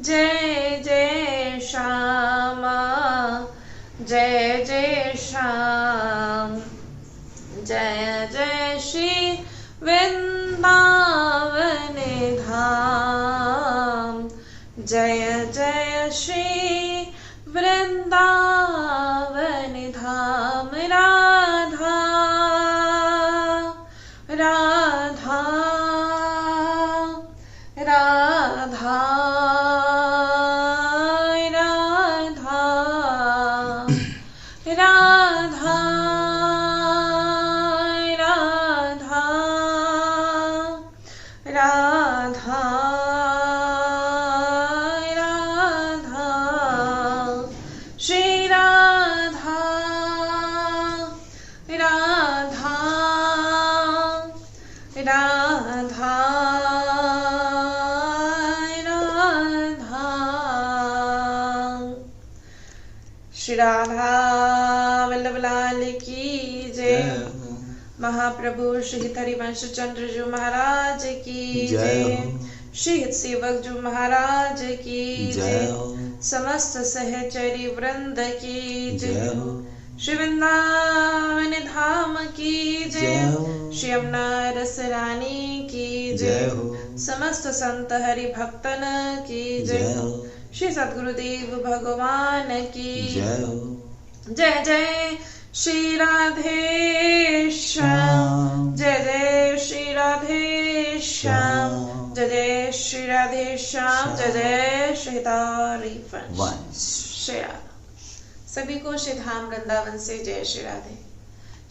जय जय श्यामा, जय जय श्याम, जय जय श्री वृंदावन धाम, जय जय श्री वृंदावन धाम। राधा राधा राधा राधा राधा राधा राधा श्री राधा राधा राधा राधा। श्री राधा वल्लभ लाल की जय। महाप्रभु श्री हरिवंश चंद्र जी महाराज की जय। श्री सेवक जी महाराज की जय। समस्त सहचरी वृंद की जय। श्री वृंदावन धाम की जय। श्री यमुना रस रानी की जय। समस्त संत हरि भक्तन की जय। श्री सद्गुरुदेव भगवान की जय। जय श्री राधे श्याम, जय जय श्री राधे श्याम, जय जय श्री राधे श्याम, जय जय श्री वंश। श्री राधा। सभी को श्री धाम वृंदावन से जय श्री राधे।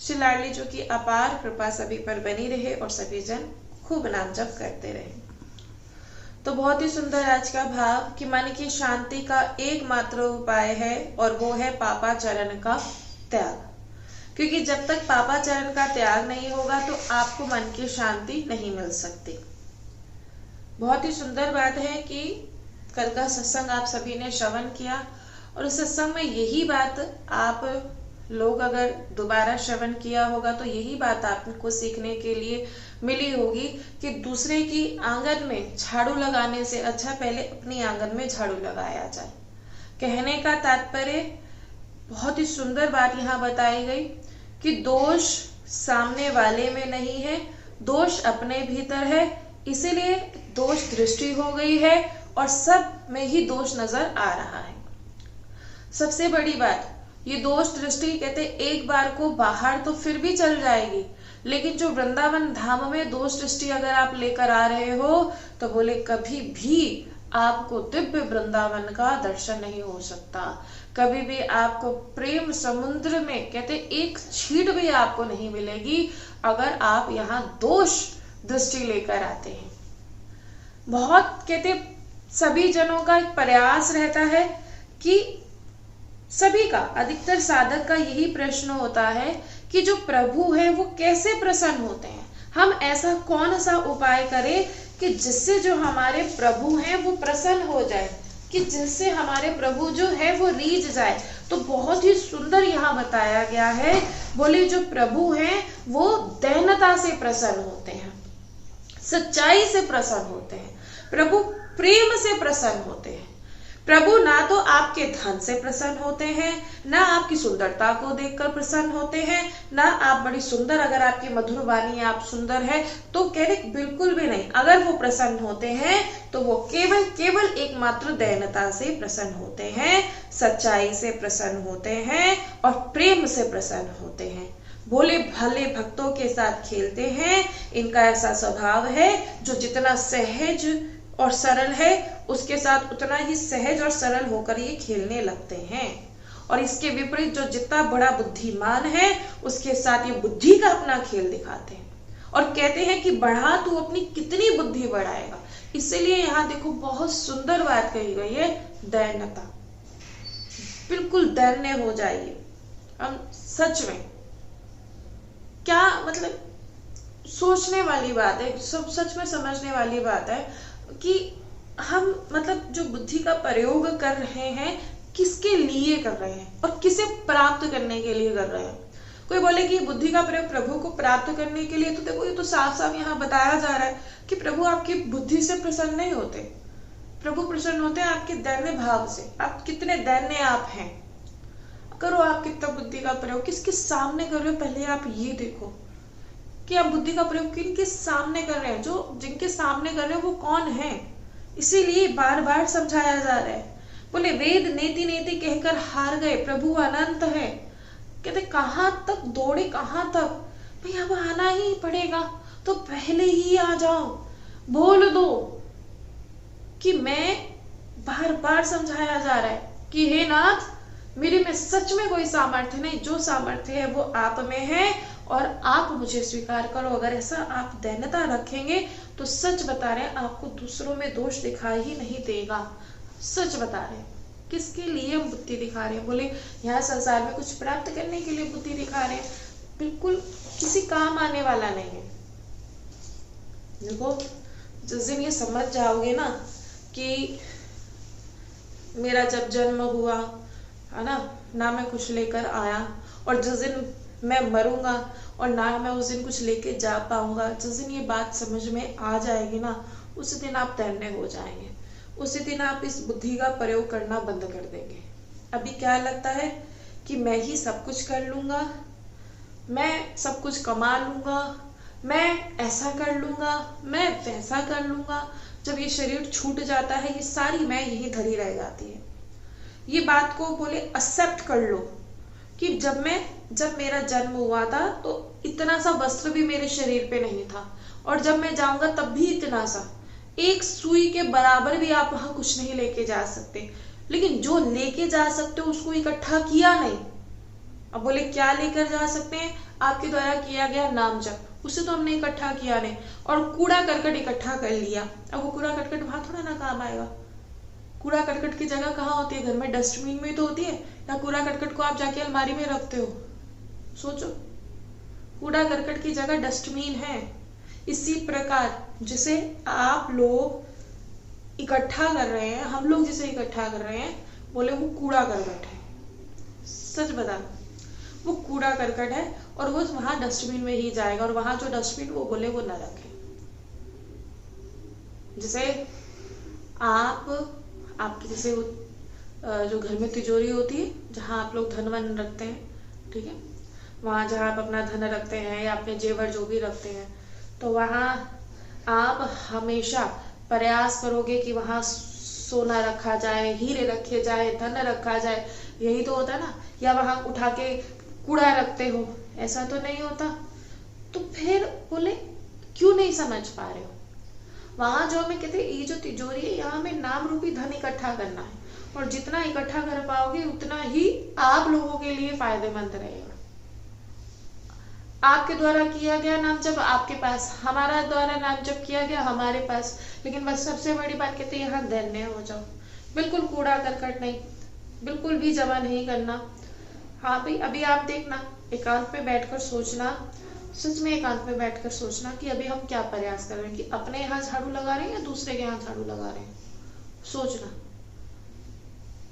श्री लाडली जो की अपार कृपा सभी पर बनी रहे और सभी जन खूब नाम जप करते रहे। तो बहुत ही सुंदर आज का भाव कि मन की शांति का एकमात्र उपाय है और वो है पापाचरण का त्याग। क्योंकि जब तक पापाचरण का त्याग नहीं होगा तो आपको मन की शांति नहीं मिल सकती। बहुत ही सुंदर बात है कि कल का सत्संग आप सभी ने श्रवण किया और उस सत्संग में यही बात आप लोग अगर दोबारा श्रवण किया होगा तो यही बात आपको सीखने के लिए मिली होगी कि दूसरे की आंगन में झाड़ू लगाने से अच्छा पहले अपनी आंगन में झाड़ू लगाया जाए। कहने का तात्पर्य बहुत ही सुंदर बात यहाँ बताई गई कि दोष सामने वाले में नहीं है, दोष अपने भीतर है। इसीलिए दोष दृष्टि हो गई है और सब में ही दोष नजर आ रहा है। सबसे बड़ी बात, ये दोष दृष्टि कहते एक बार को बाहर तो फिर भी चल जाएगी, लेकिन जो वृंदावन धाम में दोष दृष्टि अगर आप लेकर आ रहे हो तो बोले कभी भी आपको दिव्य वृंदावन का दर्शन नहीं हो सकता। कभी भी आपको प्रेम समुद्र में कहते एक छींट भी आपको नहीं मिलेगी अगर आप यहाँ दोष दृष्टि लेकर आते हैं। बहुत कहते सभी जनों का एक प्रयास रहता है कि सभी का, अधिकतर साधक का यही प्रश्न होता है कि जो प्रभु है वो कैसे प्रसन्न होते हैं। हम ऐसा कौन सा उपाय करें कि जिससे जो हमारे प्रभु हैं वो प्रसन्न हो जाए, कि जिससे हमारे प्रभु जो है वो रीझ जाए। तो बहुत ही सुंदर यहाँ बताया गया है, बोले जो प्रभु हैं वो दयालुता से प्रसन्न होते हैं, सच्चाई से प्रसन्न होते हैं, प्रभु प्रेम से प्रसन्न होते हैं। प्रभु ना तो आपके धन से प्रसन्न होते हैं, ना आपकी सुंदरता को देखकर प्रसन्न होते हैं, ना आप बड़ी सुंदर, अगर आपकी मधुर वाणी आप सुंदर है तो कह रहे बिल्कुल भी नहीं। अगर वो प्रसन्न होते हैं तो वो केवल एकमात्र दयालुता से प्रसन्न होते हैं, सच्चाई से प्रसन्न होते हैं और प्रेम से प्रसन्न होते हैं। भोले भाले भक्तों के साथ खेलते हैं। इनका ऐसा स्वभाव है जो जितना सहज और सरल है उसके साथ उतना ही सहज और सरल होकर ये खेलने लगते हैं। और इसके विपरीत जो जितना बड़ा बुद्धिमान है उसके साथ ये बुद्धि का अपना खेल दिखाते हैं और कहते हैं कि बढ़ा तू अपनी कितनी बुद्धि बढ़ाएगा। इसीलिए यहाँ देखो बहुत सुंदर बात कही गई है, दयालुता। बिल्कुल दयान्य हो जाइए। हम सच में क्या मतलब सोचने वाली बात है, सब सच में समझने वाली बात है कि हम मतलब जो बुद्धि का प्रयोग कर रहे हैं किसके लिए कर रहे हैं और किसे प्राप्त करने के लिए कर रहे हैं। कोई बोले कि बुद्धि का प्रयोग प्रभु को प्राप्त करने के लिए, तो देखो ये तो साफ साफ यहाँ बताया जा रहा है कि प्रभु आपकी बुद्धि से प्रसन्न नहीं होते। प्रभु प्रसन्न होते हैं आपके दैन्य भाव से, आप कितने दैन्य आप हैं। करो आप कितना बुद्धि का प्रयोग, किसके सामने कर रहे हो, पहले आप ये देखो कि आप बुद्धि का प्रयोग किनके सामने कर रहे हैं। जो जिनके सामने कर रहे हो वो कौन है, इसीलिए बार बार समझाया जा रहा है। बोले वेद नेति नेति कहकर हार गए, प्रभु अनंत है। कहते कहाँ तक दौड़े, कहाँ तक, भाई अब आना ही पड़ेगा तो पहले ही आ जाओ, बोल दो कि मैं, बार बार समझाया जा रहा है कि हे नाथ मेरे में सच में कोई सामर्थ्य नहीं, जो सामर्थ्य है वो आप में है और आप मुझे स्वीकार करो। अगर ऐसा आप दैन्यता रखेंगे तो सच बता रहे हैं आपको दूसरों में दोष दिखाई ही नहीं देगा। सच बता रहे हैं। किसके लिए हम बुद्धि दिखा रहे हैं, बोले यहाँ संसार में कुछ प्राप्त करने के लिए बुद्धि दिखा रहे हैं, बिल्कुल किसी काम आने वाला नहीं है। देखो जिस दिन ये समझ जाओगे ना कि मेरा जब जन्म हुआ है ना मैं कुछ लेकर आया, और जिस दिन मैं मरूंगा और ना मैं उस दिन कुछ लेके जा पाऊंगा, जिस दिन ये बात समझ में आ जाएगी ना, उसी दिन आप तैरने हो जाएंगे। उसी दिन आप इस बुद्धि का प्रयोग करना बंद कर देंगे। अभी क्या लगता है कि मैं ही सब कुछ कर लूंगा, मैं सब कुछ कमा लूंगा, मैं ऐसा कर लूंगा, मैं वैसा कर लूंगा। जब ये शरीर छूट जाता है ये सारी मैं यही धरी रह जाती है। ये बात को बोले एक्सेप्ट कर लो कि जब मेरा जन्म हुआ था तो इतना सा वस्त्र भी मेरे शरीर पे नहीं था, और जब मैं जाऊंगा तब भी इतना सा, एक सुई के बराबर भी आप वहां कुछ नहीं लेके जा सकते। लेकिन जो लेके जा सकते हो उसको इकट्ठा किया नहीं। अब बोले क्या लेकर जा सकते हैं, आपके द्वारा किया गया नाम जप, उसे तो हमने इकट्ठा किया नहीं, और कूड़ा करकट इकट्ठा कर लिया। अब वो कूड़ा करकट वहां थोड़ा ना काम आएगा। कूड़ा करकट की जगह कहाँ होती है, घर में डस्टबिन में तो होती है, या कूड़ा करकट को आप जाके अलमारी में रखते हो। सोचो, कूड़ा करकट की जगह डस्टबिन है। इसी प्रकार जिसे आप लोग इकट्ठा कर रहे हैं, हम लोग जिसे इकट्ठा कर रहे हैं, बोले वो कूड़ा करकट है। सच बता, वो कूड़ा करकट है और वो वहां डस्टबिन में ही जाएगा, और वहां जो डस्टबिन वो बोले वो न रखे। जैसे आपकी जैसे जो घर में तिजोरी होती है जहां आप लोग धन वन रखते हैं, ठीक है, वहां जहां आप अपना धन रखते हैं या अपने जेवर जो भी रखते हैं, तो वहां आप हमेशा प्रयास करोगे कि वहां सोना रखा जाए, हीरे रखे जाए, धन रखा जाए, यही तो होता है ना। या वहां उठा के कूड़ा रखते हो, ऐसा तो नहीं होता। तो फिर बोले क्यों नहीं समझ पा रहे हो, वहां जो हमें कहते ये जो तिजोरी है यहाँ हमें नाम रूपी धन इकट्ठा करना है, और जितना इकट्ठा कर पाओगे उतना ही आप लोगों के लिए फायदेमंद रहेगा। आपके द्वारा किया गया नाम जब आपके पास, हमारा द्वारा नाम जब किया गया हमारे पास, लेकिन बस सबसे बड़ी बात कहते हैं यहाँ दैन्य हो जाओ, बिल्कुल कूड़ा करकट नहीं, बिल्कुल भी जमा नहीं करना। हाँ भाई, अभी आप देखना, एकांत में बैठकर सोचना, सच में एकांत में बैठकर सोचना कि अभी हम क्या प्रयास कर रहे हैं, कि अपने यहाँ झाड़ू लगा रहे हैं या दूसरे के यहाँ झाड़ू लगा रहे हैं। सोचना,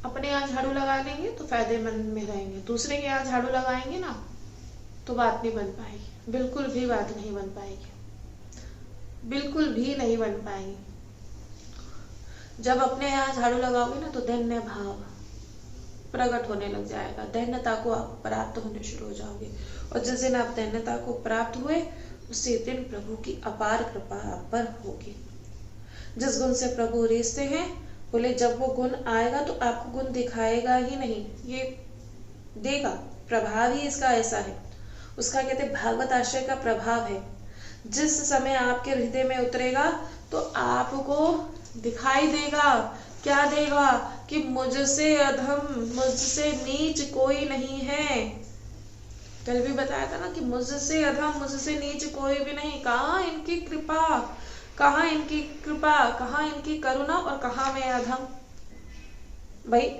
अपने यहाँ झाड़ू लगा लेंगे तो फायदेमंद में रहेंगे, दूसरे के यहाँ झाड़ू लगाएंगे ना तो बात नहीं बन पाएगी, बिल्कुल भी बात नहीं बन पाएगी, बिल्कुल भी नहीं बन पाएगी। जब अपने यहाँ झाड़ू लगाओगे ना तो दैन्य भाव प्रकट होने लग जाएगा, दैन्यता को आप प्राप्त होने शुरू हो जाओगे, और जिस दिन आप दैन्यता को प्राप्त हुए उसी दिन प्रभु की अपार कृपा आप पर होगी। जिस गुण से प्रभु रेसते हैं, बोले जब वो गुण आएगा तो आपको गुण दिखाएगा ही नहीं, ये देगा, प्रभाव ही इसका ऐसा है। उसका कहते भागवत आश्रय का प्रभाव है। जिस समय आपके हृदय में उतरेगा तो आपको दिखाई देगा, क्या देगा, कि मुझसे अधम, मुझसे नीच कोई नहीं है। कल भी बताया था ना कि मुझसे अधम, मुझसे नीच कोई भी नहीं। कहाँ इनकी कृपा, कहाँ इनकी कृपा, कहाँ इनकी करुणा, और कहाँ मैं अधम। भाई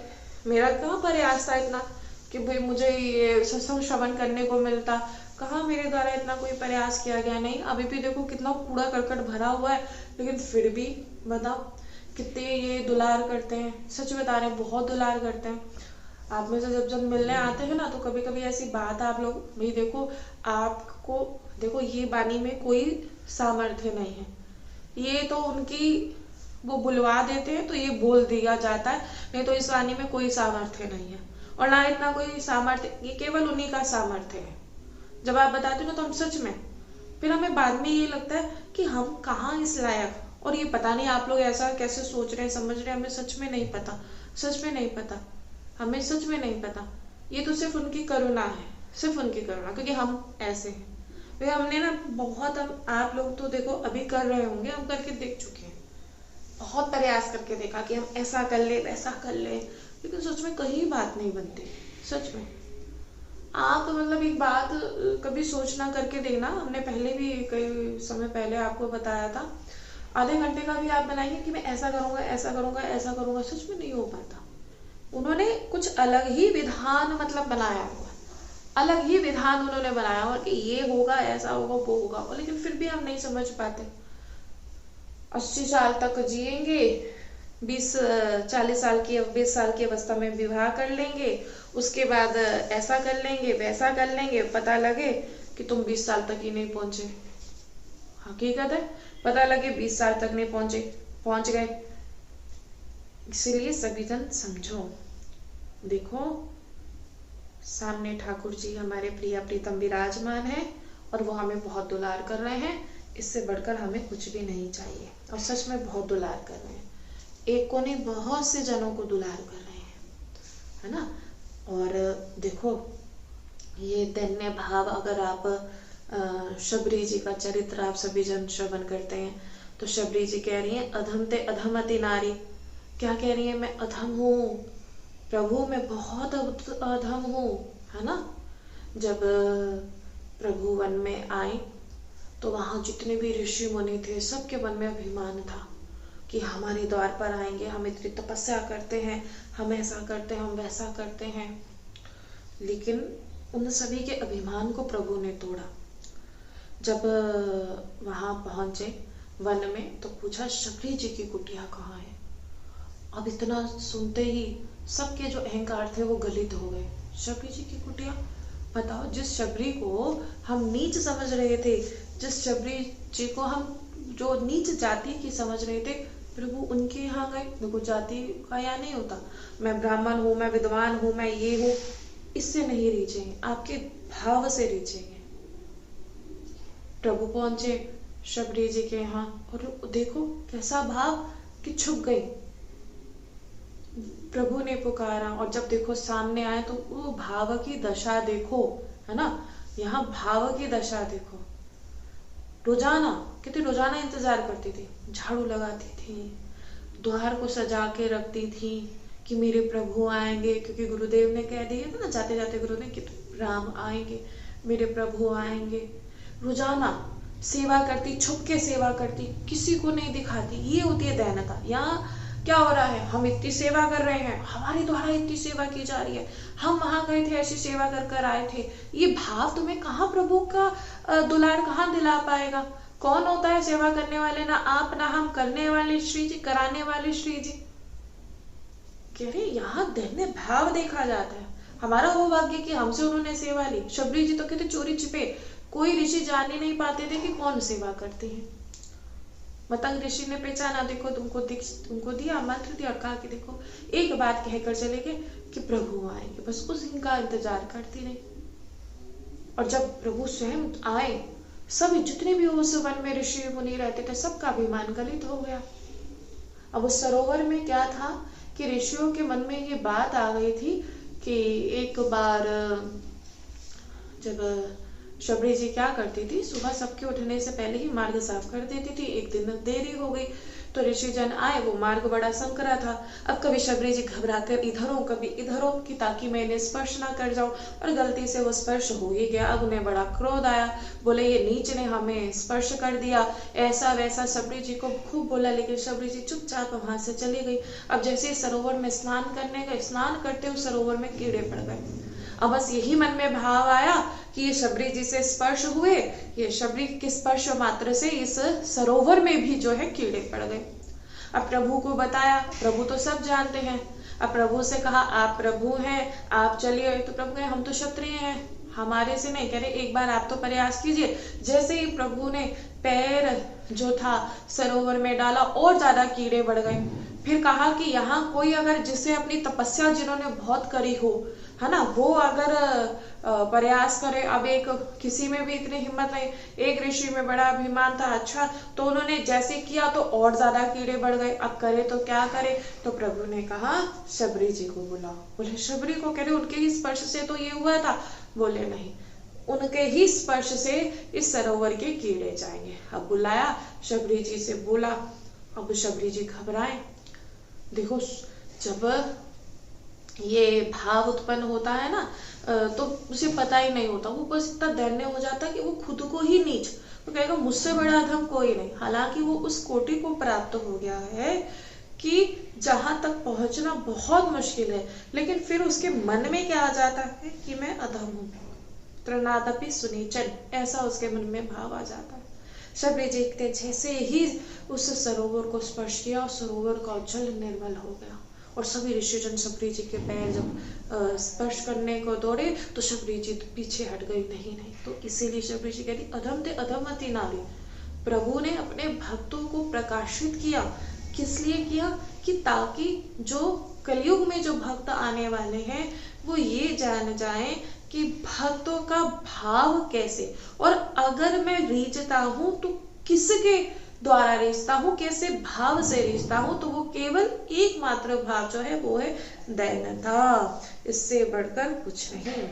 मेरा कहाँ प्रयास था इतना कि भाई मुझे ये सत्संग श्रवण करने को मिलता, कहाँ मेरे द्वारा इतना कोई प्रयास किया गया। नहीं, अभी भी देखो कितना कूड़ा करकट भरा हुआ है, लेकिन फिर भी बताओ कितने ये दुलार करते हैं। सच बता रहे हैं, बहुत दुलार करते हैं। आप में से जब मिलने आते हैं ना तो कभी कभी ऐसी बात आप लोग, भाई देखो आपको, देखो ये वाणी में कोई सामर्थ्य नहीं है, ये तो उनकी वो बुलवा देते हैं तो ये बोल दिया जाता है, नहीं तो इस वाणी में कोई सामर्थ्य नहीं है और ना इतना कोई सामर्थ्य, ये केवल उन्हीं का सामर्थ्य है। जब आप बताते हो ना तो हम सच में, फिर हमें बाद में ये लगता है कि हम कहाँ इस लायक, और ये पता नहीं आप लोग ऐसा कैसे सोच रहे हैं समझ रहे हैं, हमें सच में नहीं पता, सच में नहीं पता, हमें सच में नहीं पता। ये तो सिर्फ उनकी करुणा है, सिर्फ उनकी करुणा, क्योंकि हम ऐसे हैं। वे हमने ना बहुत, हम आप लोग तो देखो अभी कर रहे होंगे, हम करके देख चुके हैं, बहुत प्रयास करके देखा कि हम ऐसा कर ले वैसा कर ले, लेकिन सच में कहीं बात नहीं बनती। सच में आप मतलब एक बात कभी सोचना करके देखना, हमने पहले भी कई समय पहले आपको बताया था, आधे घंटे का भी आप बनाएंगे कि मैं ऐसा करूंगा ऐसा करूंगा ऐसा करूंगा, सच में नहीं हो पाता। उन्होंने कुछ अलग ही विधान मतलब बनाया हुआ, अलग ही विधान उन्होंने बनाया हुआ कि ये होगा ऐसा होगा वो होगा, लेकिन फिर भी हम नहीं समझ पाते। 80 साल तक जिएंगे, 20 साल की अवस्था में विवाह कर लेंगे, उसके बाद ऐसा कर लेंगे वैसा कर लेंगे, पता लगे कि तुम 20 साल तक ही नहीं पहुंचे। हकीकत है, पता लगे 20 साल तक नहीं पहुंचे, पहुंच गए। इसलिए सभी जन समझो, देखो सामने ठाकुर जी हमारे प्रिया प्रीतम विराजमान है और वो हमें बहुत दुलार कर रहे हैं, इससे बढ़कर हमें कुछ भी नहीं चाहिए, और सच में बहुत दुलार कर रहे हैं, एक को नहीं बहुत से जनों को दुलार कर रहे हैं, है ना। और देखो ये दैन्य भाव, अगर आप शबरी जी का चरित्र आप सभी जन श्रवण करते हैं तो शबरी जी कह रही हैं अधम ते अधमति नारी, क्या कह रही है, मैं अधम हूँ प्रभु, मैं बहुत अधम हूँ, है ना। जब प्रभु वन में आए तो वहां जितने भी ऋषि मुनि थे सबके मन में अभिमान था कि हमारे द्वार पर आएंगे, हम इतनी तपस्या करते हैं, हम ऐसा करते हैं, हम वैसा करते हैं, लेकिन उन सभी के अभिमान को प्रभु ने तोड़ा। जब वहां पहुंचे वन में तो पूछा शबरी जी की कुटिया कहाँ है। अब इतना सुनते ही सबके जो अहंकार थे वो गलित हो गए। शबरी जी की कुटिया, बताओ, जिस शबरी को हम नीच समझ रहे थे, जिस शबरी जी को हम जो नीच जाति की समझ रहे थे, प्रभु उनके यहाँ गए। देखो जाति का यहाँ नहीं होता, मैं ब्राह्मण हूँ, मैं विद्वान हूँ, मैं ये हूँ, इससे नहीं रीझेंगे, आपके भाव से रीझेंगे। प्रभु पहुंचे शबरी जी के यहाँ और देखो कैसा भाव कि छुप गई। प्रभु ने पुकारा और जब देखो सामने आए तो वो भाव की दशा देखो, है ना, यहाँ भाव की दशा देखो। रोजाना कितने रोजाना इंतजार करती थी, झाड़ू लगाती थी, द्वार को सजा के रखती थी कि मेरे प्रभु आएंगे, क्योंकि गुरुदेव ने कह दिया था ना जाते जाते गुरुदेव कि राम आएंगे, मेरे प्रभु आएंगे। रोजाना सेवा करती, छुप के सेवा करती, किसी को नहीं दिखाती। ये होती है दैनता। यहाँ क्या हो रहा है, हम इतनी सेवा कर रहे हैं, हमारे द्वारा इतनी सेवा की जा रही है, हम वहां गए थे ऐसी सेवा कर कर आए थे। ये भाव तुम्हें कहाँ प्रभु का दुलार कहाँ दिला पाएगा। कौन होता है सेवा करने वाले, ना आप ना हम, करने वाले श्री जी, कराने वाले श्री जी। कह रहे यहाँ दैन्य भाव देखा जाता है। हमारा वो भाग्य कि हमसे उन्होंने सेवा ली। शबरी जी तो कहते चोरी छिपे, कोई ऋषि जान ही नहीं पाते थे कि कौन सेवा करते हैं। मतंग ऋषि ने पहचाना, देखो तुमको दिया मंत्र दिया और कहा कि देखो एक बात कहकर चले गए कि प्रभु आएंगे, बस उस दिन का इंतजार करती रही। और जब प्रभु स्वयं आए, सभी जितने भी उस वन में ऋषि मुनि रहते थे सबका अभिमान गलित हो गया। अब उस सरोवर में क्या था कि ऋषियों के मन में ये बात आ गई थी कि एक बार जब शबरी जी क्या करती थी, सुबह सबके उठने से पहले ही मार्ग साफ कर देती थी। एक दिन देरी हो गई तो ऋषि जन आए, वो मार्ग बड़ा संकरा था। अब कभी शबरी जी घबराकर इधर हो कभी इधर हो कि ताकि मैं इन्हें स्पर्श ना कर जाऊं, और गलती से वो स्पर्श हो ही गया। अब उन्हें बड़ा क्रोध आया, बोले ये नीच ने हमें स्पर्श कर दिया, ऐसा वैसा शबरी जी को खूब बोला, लेकिन शबरी जी चुपचाप वहां से चली गई। अब जैसे सरोवर में स्नान करने गए, स्नान करते हुए सरोवर में कीड़े पड़ गए। अब बस यही मन में भाव आया कि ये शबरी जी से स्पर्श हुए, ये शबरी के स्पर्श मात्र से इस सरोवर में भी जो है कीड़े पड़ गए। अब प्रभु को बताया, प्रभु तो सब जानते हैं। अब प्रभु से कहा आप प्रभु हैं, आप चलिए। तो प्रभु कहे हम तो क्षत्रिय हैं, हमारे से नहीं, कह रहे एक बार आप तो प्रयास कीजिए। जैसे ही प्रभु ने पैर जो था सरोवर में डाला और ज्यादा कीड़े बढ़ गए। फिर कहा कि यहाँ कोई अगर जिसे अपनी तपस्या जिन्होंने बहुत करी हो, है ना, वो अगर प्रयास करे। अब एक किसी में भी इतनी हिम्मत नहीं, एक ऋषि में बड़ा अभिमान था। अच्छा, तो उन्होंने जैसे किया तो और ज्यादा कीड़े बढ़ गए। अब करे तो क्या करे? तो प्रभु ने कहा शबरी जी को बुलाओ। बोले शबरी को? कह रहे उनके ही स्पर्श से तो ये हुआ था। बोले नहीं, उनके ही स्पर्श से इस सरोवर के कीड़े जाएंगे। अब बुलाया, शबरी जी से बोला। अब शबरी जी घबराए। देखो, जब ये भाव उत्पन्न होता है ना, तो उसे पता ही नहीं होता, वो बस इतना दैन्य हो जाता है कि वो खुद को ही नीच, तो कहेगा मुझसे बड़ा अधम कोई नहीं। हालांकि वो उस कोटि को प्राप्त हो गया है कि जहां तक पहुंचना बहुत मुश्किल है, लेकिन फिर उसके मन में क्या आ जाता है कि मैं अधम हूँ। तृणादपि सुनीचन, ऐसा उसके मन में भाव आ जाता है। शबरी जी ने जैसे ही उस सरोवर को स्पर्श किया और सरोवर का जल निर्मल हो गया। और सभी ऋषिजन शबरी जी के पैर जब स्पर्श करने को दौड़े तो शबरी जी तो पीछे हट गई, नहीं। तो इसीलिए शबरी जी कहती अधम ते अधमति नारी। प्रभु ने अपने भक्तों को प्रकाशित किया। किस लिए किया? कि ताकि जो कलयुग में जो भक्त आने वाले हैं वो ये जान जाएं कि भक्तों का भाव कैसे, और अगर मैं रीझता हूं तो किसके द्वारा रीझता हूँ, कैसे भाव से रीझता हूँ। तो वो केवल एकमात्र भाव जो है वो है दैन्यता, इससे बढ़कर कुछ नहीं।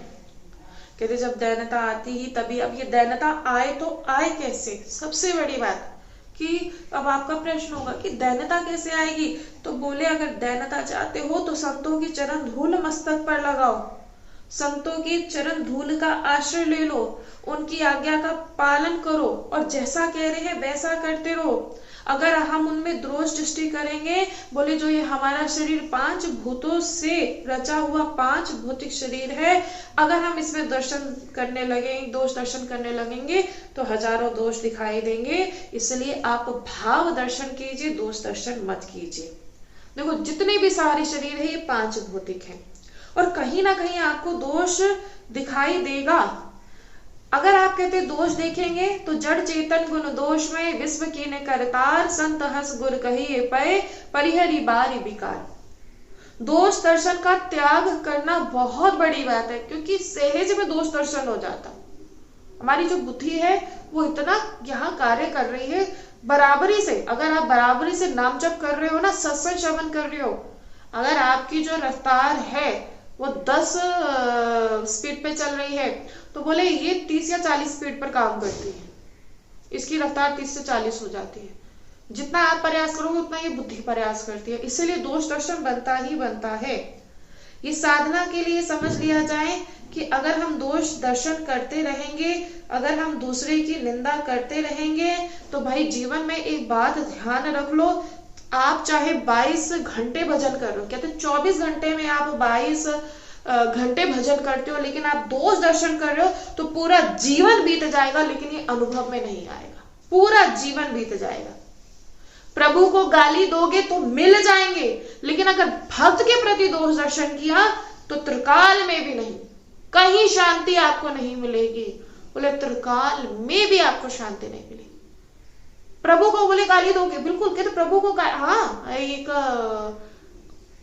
कहते जब दैन्यता आती ही तभी, अब ये दैन्यता आए तो आए कैसे? सबसे बड़ी बात कि अब आपका प्रश्न होगा कि दैन्यता कैसे आएगी? तो बोले अगर दैन्यता चाहते हो तो संतों की चरण धूल मस्तक पर लगाओ, संतों की चरण धूल का आश्रय ले लो, उनकी आज्ञा का पालन करो और जैसा कह रहे हैं वैसा करते रहो। अगर हम उनमें दोष दृष्टि करेंगे, बोले जो ये हमारा शरीर 5 भूतों से रचा हुआ 5 भौतिक शरीर है, अगर हम इसमें दर्शन करने लगेंगे, दोष दर्शन करने लगेंगे तो हजारों दोष दिखाई देंगे। इसलिए आप भाव दर्शन कीजिए, दोष दर्शन मत कीजिए। देखो जितने भी सारे शरीर है ये 5 भौतिक है और कहीं ना कहीं आपको दोष दिखाई देगा। अगर आप कहते दोष देखेंगे तो जड़ चेतन गुण दोष में विश्व की ने करतार, संत हस गुर कहिए पए परिहरी बारी विकार। दोष दर्शन का त्याग करना बहुत बड़ी बात है, क्योंकि सहज में दोष दर्शन हो जाता। हमारी जो बुद्धि है वो इतना यहाँ कार्य कर रही है बराबरी से। अगर आप बराबरी से नाम जप कर रहे हो ना, सत्संग श्रवण कर रहे हो, अगर आपकी जो रफ्तार है वो 10 स्पीड पे चल रही है तो बोले ये 30 या 40 स्पीड पर काम करती है, इसकी रफ्तार 30 से 40 हो जाती है। जितना आप प्रयास करोगे उतना ये बुद्धि प्रयास करती है, इसीलिए दोष दर्शन बनता ही बनता है। ये साधना के लिए समझ लिया जाए कि अगर हम दोष दर्शन करते रहेंगे, अगर हम दूसरे की निंदा करते रहेंगे तो भाई जीवन में एक बात ध्यान रख लो, आप चाहे 22 घंटे भजन कर रहे हो, कहते 24 घंटे में आप 22 घंटे भजन करते हो, लेकिन आप दोष दर्शन कर रहे हो तो पूरा जीवन बीत जाएगा, लेकिन ये अनुभव में नहीं आएगा। पूरा जीवन बीत जाएगा। प्रभु को गाली दोगे तो मिल जाएंगे, लेकिन अगर भक्त के प्रति दोष दर्शन किया तो त्रिकाल में भी नहीं, कहीं शांति आपको नहीं मिलेगी। बोले त्रिकाल में भी आपको शांति नहीं मिलेगी। प्रभु को बोले गाली दोगे, बिल्कुल कहते प्रभु को हाँ, एक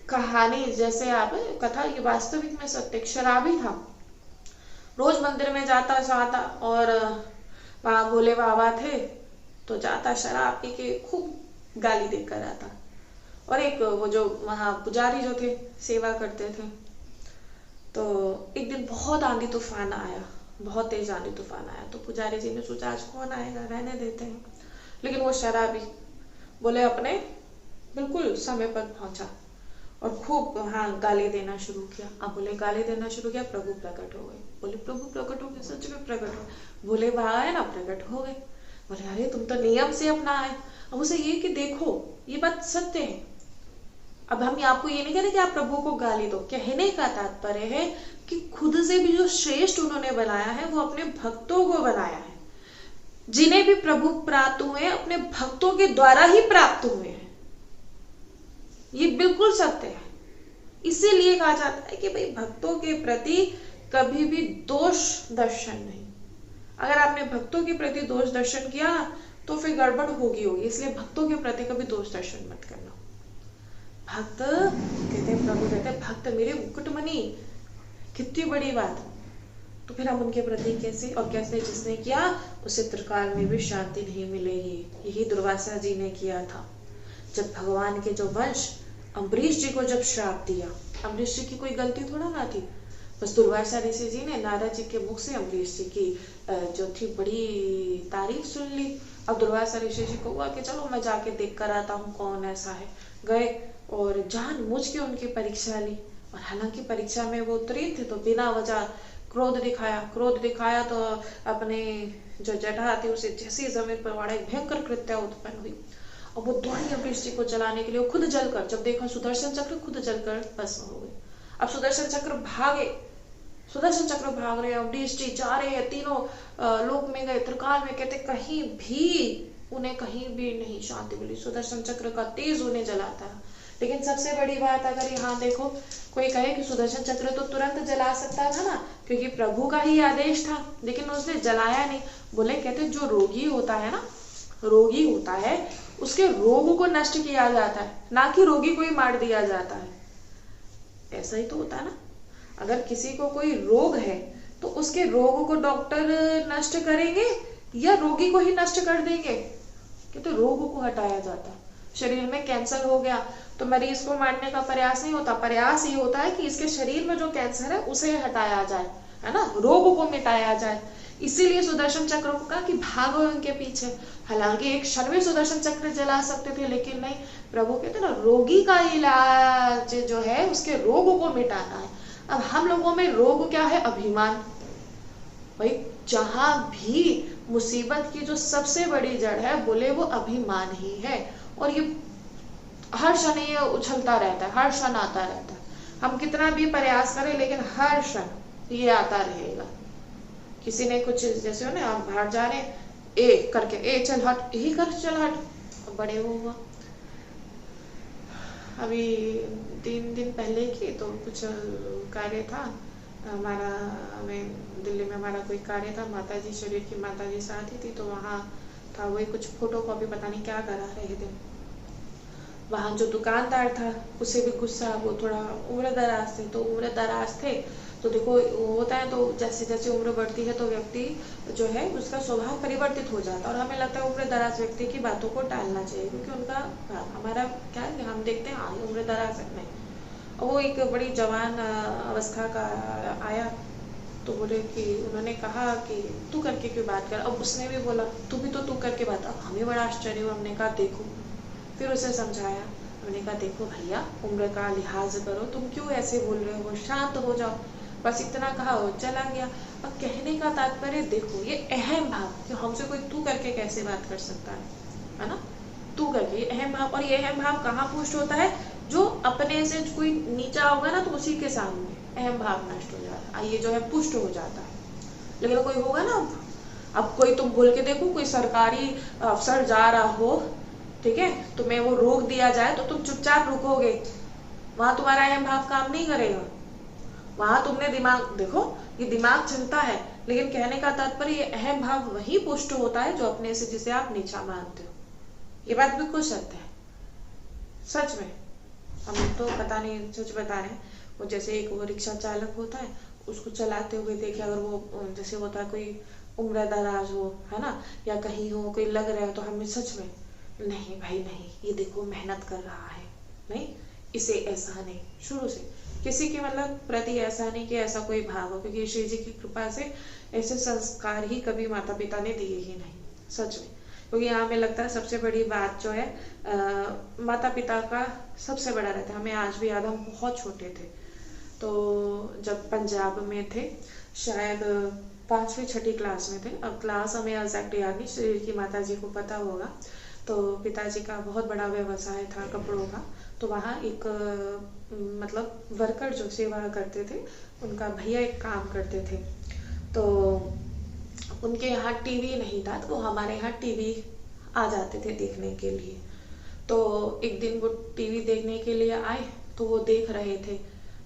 कहानी जैसे आप कथा, ये वास्तविक में सत्य। शराबी था, रोज मंदिर में जाता और वहां भोले बाबा थे तो जाता शराब पी के खूब गाली देकर आता। और एक वो जो वहां पुजारी जो थे सेवा करते थे, तो एक दिन बहुत आंधी तूफान आया, बहुत तेज आंधी तूफान आया। तो पुजारी जी ने सोचा आज कौन आएगा, रहने देते हैं। लेकिन वो शराबी बोले अपने बिल्कुल समय पर पहुंचा और खूब गाली देना शुरू किया। अब बोले गाली देना शुरू किया, प्रभु प्रकट हो गए। बोले प्रभु प्रकट हो गए, सच में प्रकट हो गए। बोले भाई है ना, प्रकट हो गए। बोले अरे तुम तो नियम से अपना आए। अब उसे ये कि देखो ये बात सत्य है। अब हम आपको ये नहीं कह रहे कि आप प्रभु को गाली दो, कहने का तात्पर्य है कि खुद से भी जो श्रेष्ठ उन्होंने बनाया है वो अपने भक्तों को बनाया है। जिन्हें भी प्रभु प्राप्त हुए अपने भक्तों के द्वारा ही प्राप्त हुए हैं, ये बिल्कुल सत्य है। इसीलिए कहा जाता है कि भाई भक्तों के प्रति कभी भी दोष दर्शन नहीं। अगर आपने भक्तों के प्रति दोष दर्शन किया तो फिर गड़बड़ होगी। इसलिए भक्तों के प्रति कभी दोष दर्शन मत करना। भक्त कहते, प्रभु कहते भक्त मेरे मुकुटमणि, कितनी बड़ी बात। तो फिर हम उनके प्रति कैसे, और कैसे जिसने किया उसे त्रिकाल में भी शांति नहीं मिलेगी। यही दुर्वासा जी ने किया था। जब भगवान के जो वंश अम्बरीश जी को जब श्राप दिया, अम्बरीश जी की कोई गलती थोड़ा ना थी, बस दुर्वासा ऋषि जी ने नारद जी के मुख से अम्बरीश जी की जो थी बड़ी तारीफ सुन ली। अब दुर्वासा ऋषि जी को हुआ कि चलो मैं जाके देख कर आता हूँ कौन ऐसा है। गए और जानबूझ के उनकी परीक्षा ली, और हालांकि परीक्षा में वो उत्तीर्ण थे तो बिना वजह क्रोध दिखाया तो अपने जो जटा थी उसे जैसी जमीन पर वाड़ा, एक भयंकर कृत्या उत्पन्न हुई। और वो दौड़ी अम्बरीश जी को जलाने के लिए, खुद जलकर, जब देखा सुदर्शन चक्र खुद जलकर भस्म हो गए। अब सुदर्शन चक्र भाग रहे, अम्बरीश जी जा रहे हैं, तीनों लोक में गए, त्रिकाल में, कहते कहीं भी नहीं शांति मिली। सुदर्शन चक्र का तेज उन्हें जलाता है। लेकिन सबसे बड़ी बात, अगर यहाँ देखो कोई कहे कि सुदर्शन चक्र तो तुरंत जला सकता था ना, क्योंकि प्रभु का ही आदेश था, लेकिन उसने जलाया नहीं। बोले, कहते जो रोगी होता है उसके रोग को नष्ट किया जाता है, ना कि रोगी को ही मार दिया जाता है। ऐसा ही तो होता है ना। अगर किसी को कोई रोग है तो उसके रोग को डॉक्टर नष्ट करेंगे या रोगी को ही नष्ट कर देंगे? तो रोग को हटाया जाता है। शरीर में कैंसर हो गया तो मरीज को मारने का प्रयास नहीं होता, प्रयास ये होता है कि इसके शरीर में जो कैंसर है उसे हटाया जाए, है ना, रोग को मिटाया जाए। इसीलिए सुदर्शन चक्र को कहा कि भागो उनके पीछे। हालांकि एक क्षण में सुदर्शन चक्र जला सकते थे, लेकिन नहीं, प्रभु कहते ना रोगी का इलाज जो है उसके रोग को मिटाना है। अब हम लोगों में रोग क्या है? अभिमान। भाई जहां भी मुसीबत की जो सबसे बड़ी जड़ है, बोले वो अभिमान ही है। और ये हर क्षण ये उछलता रहता है, हर क्षण आता रहता है। हम कितना भी प्रयास करें लेकिन हर क्षण ये आता रहेगा। किसी ने कुछ, जैसे हो ना, आप बाहर जा रहे, ए करके, ए चल हट, यही कर, चल हट, बड़े हुआ। अभी 3 दिन पहले की तो कुछ कार्य था हमारा, हमें दिल्ली में हमारा कोई कार्य था, माताजी, शरीर की माताजी साथ ही थी, तो वहाँ था वही कुछ फोटो कॉपी पता नहीं क्या करा रहे थे। वहाँ जो दुकानदार था उसे भी गुस्सा, वो थोड़ा उम्र दराज थे, तो उम्र दराज थे तो देखो होता है, तो जैसे जैसे उम्र बढ़ती है तो व्यक्ति जो है उसका स्वभाव परिवर्तित हो जाता है। और हमें लगता है उम्र दराज व्यक्ति की बातों को टालना चाहिए, क्योंकि उनका, हमारा क्या है, हम देखते हैं हाँ उम्र दराज है नहीं। वो एक बड़ी जवान अवस्था का आया, तो बोले कि, उन्होंने कहा कि तू करके क्यों बात कर। अब उसने भी बोला तू भी तो तू करके बात। अब हमें बड़ा आश्चर्य हुआ, हमने कहा देखो, फिर उसे समझाया, हमने कहा देखो भैया, उम्र का लिहाज करो, तुम क्यों ऐसे बोल रहे हो, शांत हो जाओ, बस इतना कहा और चला गया। अब कहने का तात्पर्य देखो, ये अहम भाव कि हमसे कोई तू करके कैसे बात कर सकता है ना, तू करके, अहम भाव। और ये अहम भाव कहाँ पुष्ट होता है? जो अपने से कोई नीचा होगा ना तो उसी के सामने अहम भाव नष्ट हो जाता है, ये जो है पुष्ट हो जाता है। लेकिन कोई होगा ना, अब कोई तुम बोल के देखो, कोई सरकारी अफसर जा रहा हो, ठीक है, तुम्हें वो रोक दिया जाए तो तुम चुपचाप रुकोगे, वहां तुम्हारा अहम भाव काम नहीं करेगा। वहां तुमने दिमाग, देखो ये दिमाग चलता है, लेकिन कहने का तात्पर्य ये अहम भाव वही पुष्ट होता है जो अपने से, जिसे आप नीचा मानते हो। ये बात बिल्कुल सत्य है, सच में। हम तो पता नहीं, सच बता रहे हैं। वो जैसे एक वो रिक्शा चालक होता है, उसको चलाते हुए देखे, अगर वो जैसे होता है कोई उम्र दराज हो, है ना, या कहीं हो कोई लग रहा है, तो हमें सच में नहीं भाई नहीं, ये देखो मेहनत कर रहा है, नहीं इसे ऐसा नहीं, शुरू से किसी के मतलब प्रति ऐसा नहीं कि ऐसा कोई भाव हो, क्योंकि श्री जी की कृपा से ऐसे संस्कार ही कभी माता पिता ने दिए ही नहीं, सच में। क्योंकि यहाँ हमें लगता है सबसे बड़ी बात जो है माता पिता का सबसे बड़ा रहता है। हमें आज भी याद, हम बहुत छोटे थे, तो जब पंजाब में थे, शायद 5वीं-6ठी क्लास में थे, अब क्लास हमें एग्जैक्ट याद नहीं, श्री की माता जी को पता होगा। तो पिताजी का बहुत बड़ा व्यवसाय था कपड़ों का, तो वहाँ एक मतलब वर्कर जो सेवा करते थे, उनका भैया एक काम करते थे, तो उनके यहाँ टीवी नहीं था, तो हमारे यहाँ टीवी आ जाते थे देखने के लिए। तो एक दिन वो टीवी देखने के लिए आए, तो वो देख रहे थे,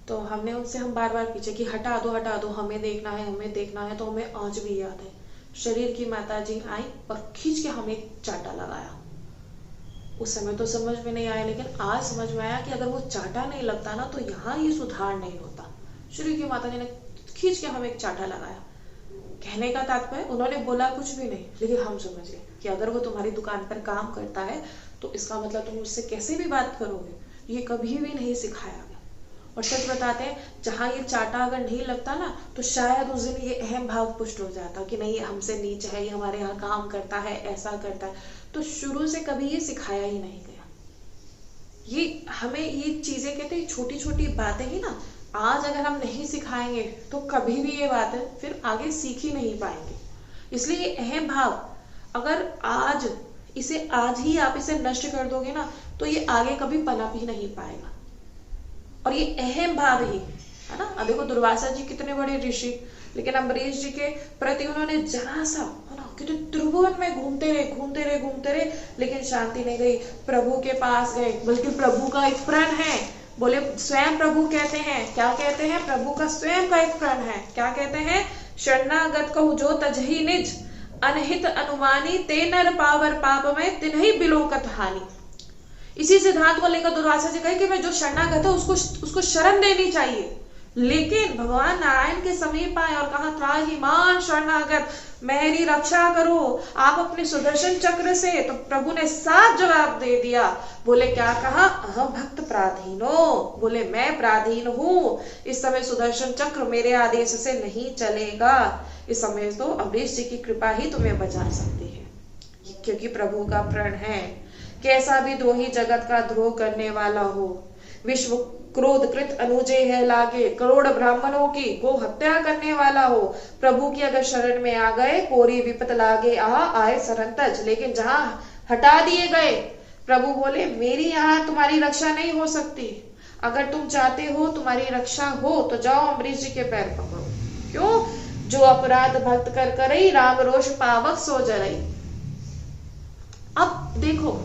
तो हमने उनसे हम बार बार पूछे कि हटा दो, हमें देखना है। तो हमें आज भी याद है, शरीर की माता जी आई और खींच के हमें एक चाटा लगाया। उस समय तो समझ में नहीं आया, लेकिन आज समझ में आया कि अगर वो चाटा नहीं लगता ना तो यहाँ ये सुधार नहीं होता। शरीर की माता जी ने खींच के हमें एक चाटा लगाया। कहने का तात्पर्य, उन्होंने बोला कुछ भी नहीं, लेकिन हम समझ गए कि अगर वो तुम्हारी दुकान पर काम करता है तो इसका मतलब तुम उससे कैसे भी बात करोगे, ये कभी भी नहीं सिखाया गया। और सच बताते हैं, जहाँ ये चाटा अगर नहीं लगता ना तो शायद उस दिन ये अहम भाव पुष्ट हो जाता कि नहीं, ये हमसे नीच है, ये हमारे यहाँ काम करता है, ऐसा करता है। तो शुरू से कभी ये सिखाया ही नहीं गया। ये हमें ये चीजें कहते हैं, छोटी छोटी बातें ही ना, आज अगर हम नहीं सिखाएंगे तो कभी भी ये बातें फिर आगे सीख ही नहीं पाएंगे। इसलिए ये अहम भाव, अगर आज इसे आज ही आप इसे नष्ट कर दोगे ना तो ये आगे कभी पनप ही नहीं पाएगा। और ये अहम भाव ही है ना। अब देखो, दुर्वासा जी कितने बड़े ऋषि, लेकिन अम्बरीश जी के प्रति उन्होंने जरा सा, है ना, कितने त्रिभुवन में घूमते रहे, लेकिन शांति नहीं गई। प्रभु के पास गए, बल्कि प्रभु का एक प्रण है, बोले स्वयं प्रभु कहते हैं, क्या कहते हैं, प्रभु का स्वयं का एक प्रण है, क्या कहते हैं, शरणागत कहु जो तजहि निज, अनहित अनुमानी, ते नर पावर पाप में तिन्हि बिलोकत हानि। इसी सिद्धांत को लेकर दुर्वासा जी कहे कि मैं जो शरणागत है उसको शरण देनी चाहिए। लेकिन भगवान नारायण के समीप आए और कहा, त्राहिमाम शरणागत, मेरी रक्षा करो आप अपने सुदर्शन चक्र से। तो प्रभु ने साफ जवाब दे दिया, बोले क्या कहा, अहम भक्त पराधीनो, बोले मैं पराधीन हूँ, इस समय सुदर्शन चक्र मेरे आदेश से नहीं चलेगा। इस समय तो अम्बरीश जी की कृपा ही तुम्हें बचा सकती है, क्योंकि प्रभु का प्रण है। कैसा भी द्रोही जगत का द्रोह करने वाला हो, विश्व क्रोध कृत अनुजय है लागे, करोड़ ब्राह्मणों की गो हत्या करने वाला हो, प्रभु की अगर शरण में आ गए, कोरी विपत लागे आए शरण तज। लेकिन जहां हटा दिए गए, प्रभु बोले मेरी यहाँ तुम्हारी रक्षा नहीं हो सकती, अगर तुम चाहते हो तुम्हारी रक्षा हो तो जाओ अम्बरीश जी के पैर पकड़ो। क्यों, जो अपराध भक्त कर करई, राम रोष पावक सो जरई। अब देखो,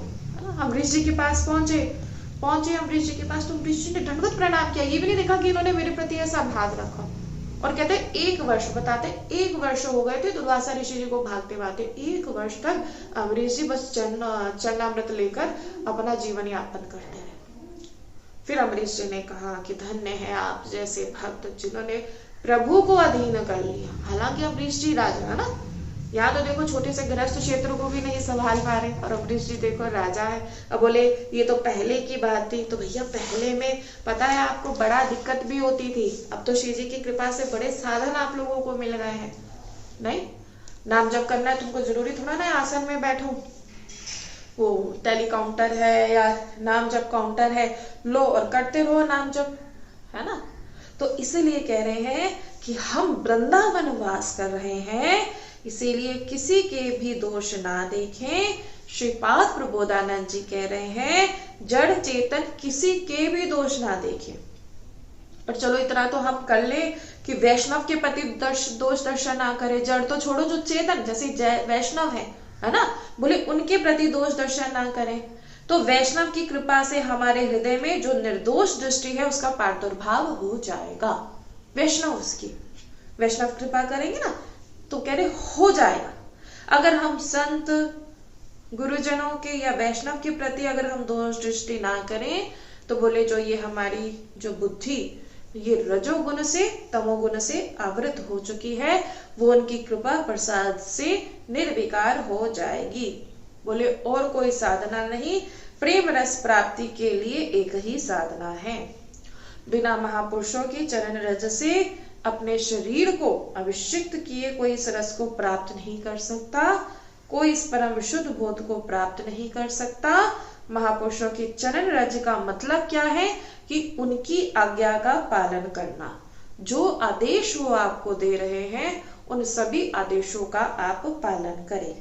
अम्बरीश जी के पास पहुंचे अम्बरीश जी के पास, तो अम्बरीश जी ने दंडवत प्रणाम किया। ये भी नहीं देखा कि इन्होंने मेरे प्रति ऐसा भाव रखा। और कहते 1 वर्ष, बताते 1 वर्ष हो गए थे दुर्वासा ऋषि जी को भागते भागते। 1 वर्ष तक अम्बरीश जी बस चरणामृत लेकर अपना जीवन यापन करते रहे। फिर अम्बरीश जी ने कहा कि धन्य है आप जैसे भक्त जिन्होंने प्रभु को अधीन कर लिया। हालांकि अम्बरीश जी राजा है ना, यहाँ तो देखो छोटे से गृहस्थ क्षेत्र को भी नहीं संभाल पा रहे, और अम्बरीश जी देखो राजा है। अब बोले ये तो पहले की बात थी, तो भैया पहले में पता है आपको बड़ा दिक्कत भी होती थी। अब तो श्री जी की कृपा से बड़े साधन आप लोगों को मिल गए हैं। नहीं, नाम जप करना है तुमको, जरूरी थोड़ा ना आसन में बैठो, वो टेली काउंटर है या नाम जप काउंटर है, लो और करते रहो नाम जप, है ना। तो इसीलिए कह रहे हैं कि हम वृंदावन वास कर रहे हैं, इसीलिए किसी के भी दोष ना देखें। श्रीपाद प्रबोधानंद जी कह रहे हैं जड़ चेतन किसी के भी दोष ना देखें। और चलो इतना तो हम कर ले कि वैष्णव के प्रति दोष दर्शन ना करें। जड़ तो छोड़ो, जो चेतन जैसे वैष्णव है ना, बोले उनके प्रति दोष दर्शन ना करें। तो वैष्णव की कृपा से हमारे हृदय में जो निर्दोष दृष्टि है उसका प्रादुर्भाव हो जाएगा। वैष्णव कृपा करेंगे ना तो कह रहे हो जाएगा। अगर हम संत गुरुजनों के या वैष्णव के प्रति अगर हम दोष दृष्टि ना करें तो बोले जो ये हमारी जो बुद्धि ये रजोगुण से तमोगुण से आवृत हो चुकी है, वो उनकी कृपा प्रसाद से निर्विकार हो जाएगी। बोले और कोई साधना नहीं, प्रेम रस प्राप्ति के लिए एक ही साधना है। बिना महापुरुषों की चरण रज से अपने शरीर को अभिषिक्त किए कोई इस रस को प्राप्त नहीं कर सकता, कोई इस परम विशुद्ध बोध को प्राप्त नहीं कर सकता। महापुरुषों की चरण रज का मतलब क्या है कि उनकी आज्ञा का पालन करना। जो आदेश वो आपको दे रहे हैं उन सभी आदेशों का आप पालन करें,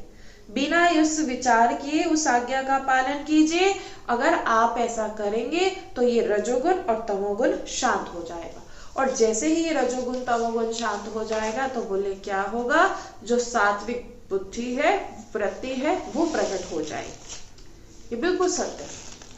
बिना इस विचार किए उस आज्ञा का पालन कीजिए। अगर आप ऐसा करेंगे तो ये रजोगुण और तमोगुण शांत हो जाएगा, और जैसे ही ये रजोगुण तमोगुण शांत हो जाएगा तो बोले क्या होगा, जो सात्विक बुद्धि है, वृत्ति है, वो प्रकट हो जाएगी। ये बिल्कुल सत्य है,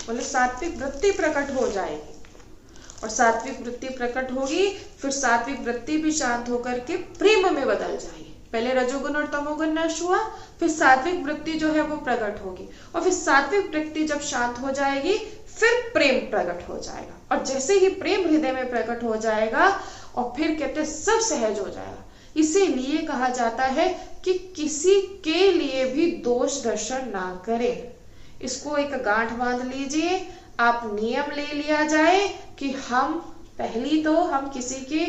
बोले सात्विक वृत्ति प्रकट हो जाएगी। और सात्विक वृत्ति प्रकट होगी, फिर सात्विक वृत्ति भी शांत होकर के प्रेम में बदल जाएगी। पहले रजोगुण और तमोगुण नष्ट हुआ, फिर सात्विक वृत्ति जो है वो प्रकट होगी, और फिर सात्विक वृत्ति जब शांत हो जाएगी फिर प्रेम प्रकट हो जाएगा। और जैसे ही प्रेम हृदय में प्रकट हो जाएगा और फिर कहते सब सहज हो जाएगा। इसीलिए कहा जाता है कि किसी के लिए भी दोष दर्शन ना करें। इसको एक गांठ बांध लीजिए, आप नियम ले लिया जाए कि हम पहली तो हम किसी की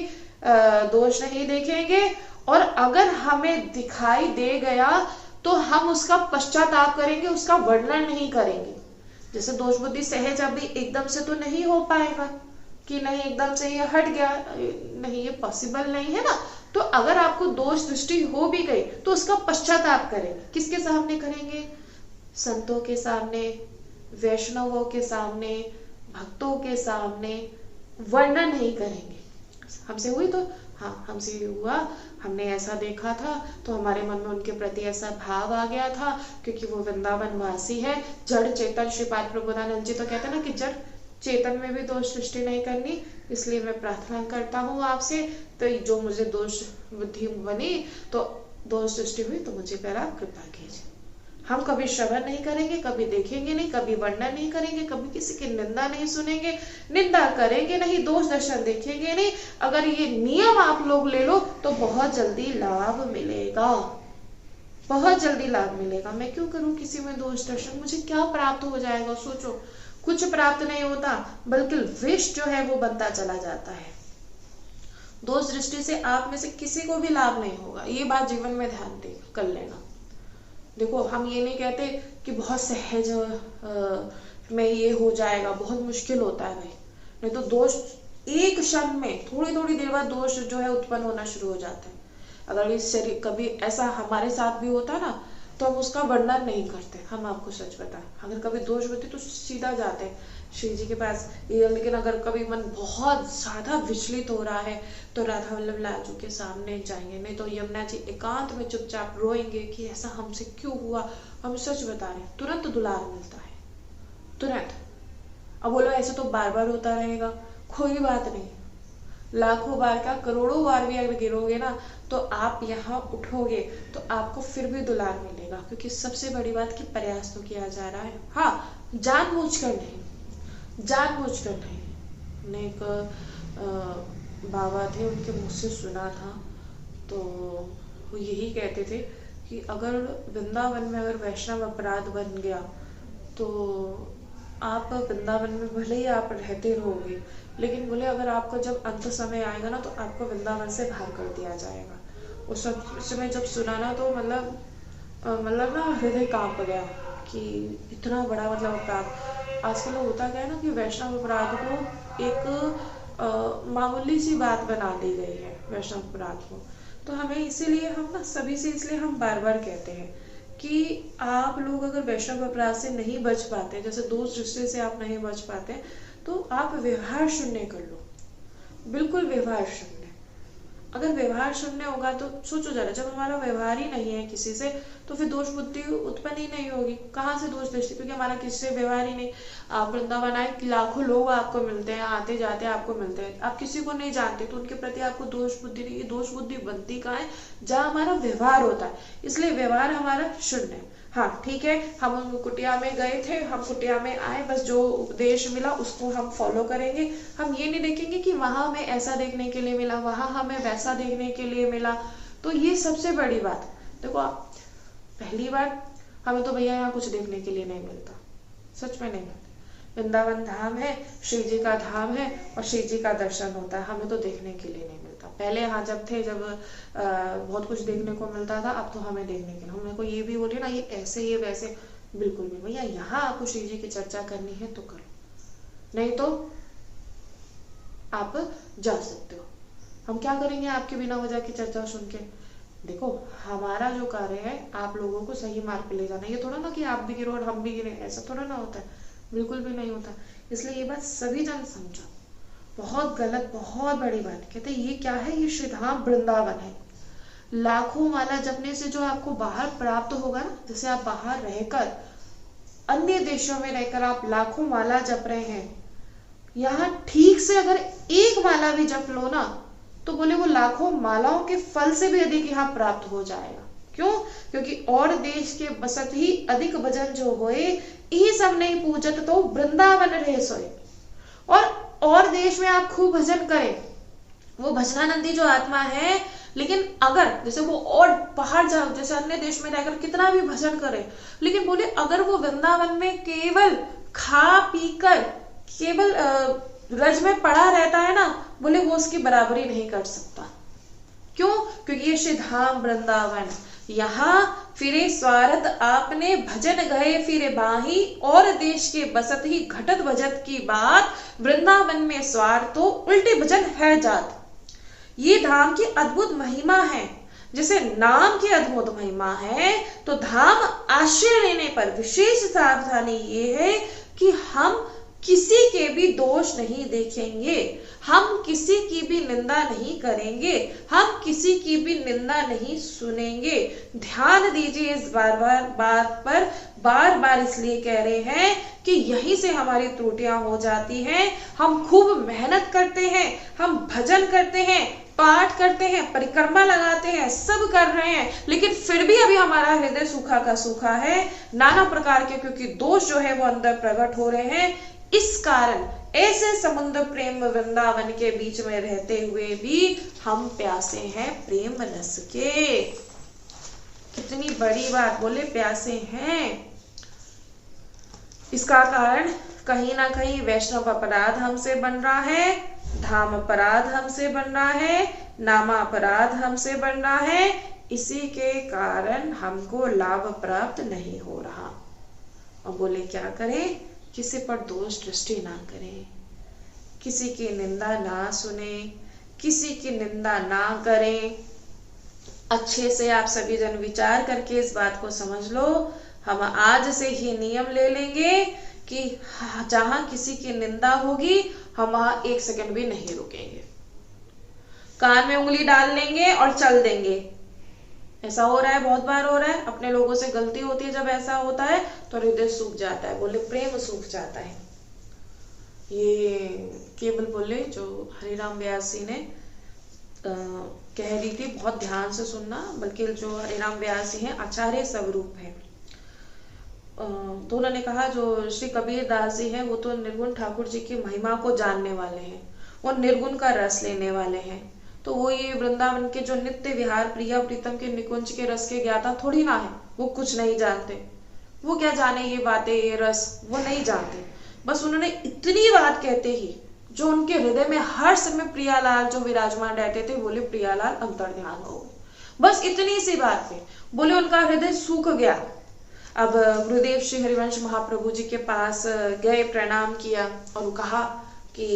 दोष नहीं देखेंगे, और अगर हमें दिखाई दे गया तो हम उसका पश्चाताप करेंगे, उसका वर्णन नहीं करेंगे। जैसे दोष बुद्धि सहज अभी एकदम से तो नहीं हो पाएगा कि नहीं एकदम से ये हट गया, नहीं, ये पॉसिबल नहीं है ना। तो अगर आपको दोष दृष्टि हो भी गई तो उसका पश्चाताप करेंगे। किसके सामने करेंगे? संतों के सामने, वैष्णवों के सामने, भक्तों के सामने, वर्णन नहीं करेंगे। हमसे हुई तो हाँ, हमसे हुआ, हमने ऐसा देखा था तो हमारे मन में उनके प्रति ऐसा भाव आ गया था, क्योंकि वो वृंदावन वासी है, जड़ चेतन। श्रीपाद प्रबोधानंद जी तो कहते हैं ना कि जड़ चेतन में भी दोष सृष्टि नहीं करनी, इसलिए मैं प्रार्थना करता हूँ आपसे, तो जो मुझे दोष बुद्धि बनी तो दोष सृष्टि हुई तो मुझे पर आप कृपा कीजिए। हम कभी श्रवण नहीं करेंगे, कभी देखेंगे नहीं, कभी वर्णन नहीं करेंगे, कभी किसी की निंदा नहीं सुनेंगे, निंदा करेंगे नहीं, दोष दर्शन देखेंगे नहीं। अगर ये नियम आप लोग ले लो तो बहुत जल्दी लाभ मिलेगा, बहुत जल्दी लाभ मिलेगा। मैं क्यों करूं किसी में दोष दर्शन? मुझे क्या प्राप्त हो जाएगा? सोचो, कुछ प्राप्त नहीं होता, बल्कि विष जो है वो बनता चला जाता है। दोष दृष्टि से आप में से किसी को भी लाभ नहीं होगा, ये बात जीवन में ध्यान दे कर लेना। देखो, हम ये नहीं कहते कि बहुत सहज में ये हो जाएगा, बहुत मुश्किल होता है भाई, नहीं तो दोष एक क्षण में, थोड़ी थोड़ी देर बाद दोष जो है उत्पन्न होना शुरू हो जाता है। अगर इस शरीर कभी ऐसा हमारे साथ भी होता ना तो हम उसका वर्णन नहीं करते। हम आपको सच बताएं, अगर कभी दोष होते तो सीधा जाते हैं श्री जी के पास, लेकिन अगर कभी मन बहुत ज्यादा विचलित हो रहा है तो राधा वल्लभ लाल जी के सामने जाएंगे, नहीं तो यमुना जी एकांत में चुपचाप रोएंगे कि ऐसा हमसे क्यों हुआ। हम सच बता रहे हैं, तुरंत दुलार मिलता है, तुरंत। अब बोलो ऐसे तो बार बार होता रहेगा, कोई बात नहीं, लाखों बार का करोड़ों बार भी अगर गिरोगे ना तो आप यहाँ उठोगे तो आपको फिर भी दुलार मिलेगा, क्योंकि सबसे बड़ी बात कि प्रयास तो किया जा रहा है। हाँ, जानबूझकर नहीं, जानबूझकर नहीं। मैंने एक बाबा थे, उनके मुख से सुना था, तो वो यही कहते थे कि अगर वृंदावन में अगर वैष्णव अपराध बन गया तो आप वृंदावन में भले ही आप रहते रहोगे, लेकिन बोले अगर आपको जब अंत समय आएगा ना तो आपको वृंदावन से बाहर कर दिया जाएगा। उस समय जब सुना ना तो मतलब ना हृदय कांप गया कि इतना बड़ा मतलब अपराध। आजकल होता क्या है ना कि वैष्णव अपराध को एक मामूली सी बात बना दी गई है, वैष्णव अपराध को। तो हमें इसीलिए हम ना सभी से इसलिए हम बार बार कहते हैं कि आप लोग अगर वैष्णव अपराध से नहीं बच पाते, जैसे दोष दृष्टि से आप नहीं बच पाते, तो आप व्यवहार शून्य कर लो, बिल्कुल व्यवहार शून्य। अगर व्यवहार शून्य होगा तो सोचो जरा, जब हमारा व्यवहार ही नहीं है किसी से तो फिर दोष बुद्धि उत्पन्न ही नहीं होगी। कहाँ से दोष दृष्टि? क्योंकि हमारा किसी से व्यवहार ही नहीं। आप वृंदावन आए, लाखों लोग आपको मिलते हैं, आते जाते आपको मिलते हैं, आप किसी को नहीं जानते तो उनके प्रति आपको दोष बुद्धि नहीं। ये दोष बुद्धि बनती कहाँ है? जहाँ हमारा व्यवहार होता है, इसलिए व्यवहार हमारा शून्य है। हाँ ठीक है, हम कुटिया में गए थे, हम कुटिया में आए, बस जो उपदेश मिला उसको हम फॉलो करेंगे। हम ये नहीं देखेंगे कि वहां हमें ऐसा देखने के लिए मिला, वहां हमें वैसा देखने के लिए मिला। तो ये सबसे बड़ी बात। देखो पहली बात, हमें तो भैया यहाँ कुछ देखने के लिए नहीं मिलता, सच में नहीं मिलता। वृंदावन धाम है, श्री जी का धाम है और श्री जी का दर्शन होता है, हमें तो देखने के लिए नहीं मिलता। पहले यहाँ जब थे, जब बहुत कुछ देखने को मिलता था, अब तो हमें देखने के लिए, हम को ये भी बोले ना ये ऐसे ये वैसे, बिल्कुल भी भैया यहाँ आपको श्री जी की चर्चा करनी है तो करो, नहीं तो आप जा सकते हो। हम क्या करेंगे आपके बिना वजह की चर्चा सुन के? देखो हमारा जो कार्य है आप लोगों को सही मार्ग पे ले जाना। ये थोड़ा ना कि आप भी गिरो और हम भी गिरे, ऐसा थोड़ा ना होता है, बिल्कुल भी नहीं होता। इसलिए ये बात सभी जन समझो, बहुत गलत, बहुत बड़ी बात। कहते ये क्या है? ये श्रीधाम वृंदावन है। लाखों माला जपने से जो आपको बाहर प्राप्त होगा ना, जैसे आप बाहर रहकर अन्य देशों में रहकर आप लाखों माला जप रहे हैं, यहाँ ठीक से अगर एक माला भी जप लो ना, तो बोले वो लाखों मालाओं के फल से भी अधिक यहाँ प्राप्त हो जाएगा। क्यों? क्योंकि और देश के बसत ही अधिक भजन जो होए, यही सब नहीं पूजत तो वृंदावन रहे सोए। और देश में आप खूब भजन करें, वो भजनानंदी जो आत्मा है, लेकिन अगर जैसे वो और बाहर जाओ, जैसे अन्य देश में रहकर कितना भी भजन करे, लेकिन बोले अगर वो वृंदावन में केवल खा पीकर केवल रज में पड़ा रहता है ना, बोले वो उसकी बराबरी नहीं कर सकता। क्यों? क्योंकि ये श्री धाम वृंदावन, यहाँ फिरे स्वार्थ आपने भजन गए फिरे बाही, और देश के बसत ही घटत भजत की बात, वृंदावन में स्वार्थ तो उल्टे भजन है जात। ये धाम की अद्भुत महिमा है। जैसे नाम की अद्भुत महिमा है, तो धाम आश्रय लेने पर विशेष सावधानी ये है कि हम किसी के भी दोष नहीं देखेंगे, हम किसी की भी निंदा नहीं करेंगे, हम किसी की भी निंदा नहीं सुनेंगे। ध्यान दीजिए इस बात पर, बार बार इसलिए कह रहे हैं कि यहीं से हमारी त्रुटियां हो जाती हैं। हम खूब मेहनत करते हैं, हम भजन करते हैं, पाठ करते हैं, परिक्रमा लगाते हैं, सब कर रहे हैं, लेकिन फिर भी अभी हमारा हृदय सूखा का सूखा है, नाना प्रकार के, क्योंकि दोष जो है वो अंदर प्रकट हो रहे हैं। इस कारण ऐसे समुद्र प्रेम वृंदावन के बीच में रहते हुए भी हम प्यासे हैं प्रेम रस के। कितनी बड़ी बात, बोले प्यासे हैं। इसका कारण कहीं ना कहीं वैष्णव अपराध हमसे बन रहा है, धाम अपराध हमसे बन रहा है, नामा अपराध हमसे बन रहा है। इसी के कारण हमको लाभ प्राप्त नहीं हो रहा। और बोले क्या करें? किसी पर दोष दृष्टि ना करें, किसी की निंदा ना सुने, किसी की निंदा ना करें। अच्छे से आप सभी जन विचार करके इस बात को समझ लो। हम आज से ही नियम ले लेंगे कि जहां किसी की निंदा होगी, हम वहां एक सेकंड भी नहीं रुकेंगे, कान में उंगली डाल लेंगे और चल देंगे। ऐसा हो रहा है, बहुत बार हो रहा है, अपने लोगों से गलती होती है। जब ऐसा होता है तो हृदय सूख जाता है, बोले प्रेम सूख जाता है। ये केवल बोले जो हरिराम व्यास जी ने कह रही थी, बहुत ध्यान से सुनना, बल्कि जो हरिराम व्यास जी हैं आचार्य स्वरूप है, तो उन्होंने कहा जो श्री कबीर दास जी हैं वो तो निर्गुण ठाकुर जी की महिमा को जानने वाले हैं, वो निर्गुण का रस लेने वाले हैं। तो वो ये वृंदावन के जो नित्य विहार प्रिया प्रीतम के निकुंज के रस के ज्ञाता थोड़ी ना है, वो कुछ नहीं जानते। वो क्या जाने ये बातें, ये रस, वो नहीं जानते। बस उन्होंने इतनी बात कहते ही जो उनके हृदय में हर समय प्रियालाल जो विराजमान रहते थे, बोले प्रियालाल अंतर ध्यान हो। बस इतनी सी बात पे बोले उनका हृदय सूख गया। अब गुरुदेव श्री हरिवंश महाप्रभु जी के पास गए, प्रणाम किया और कहा कि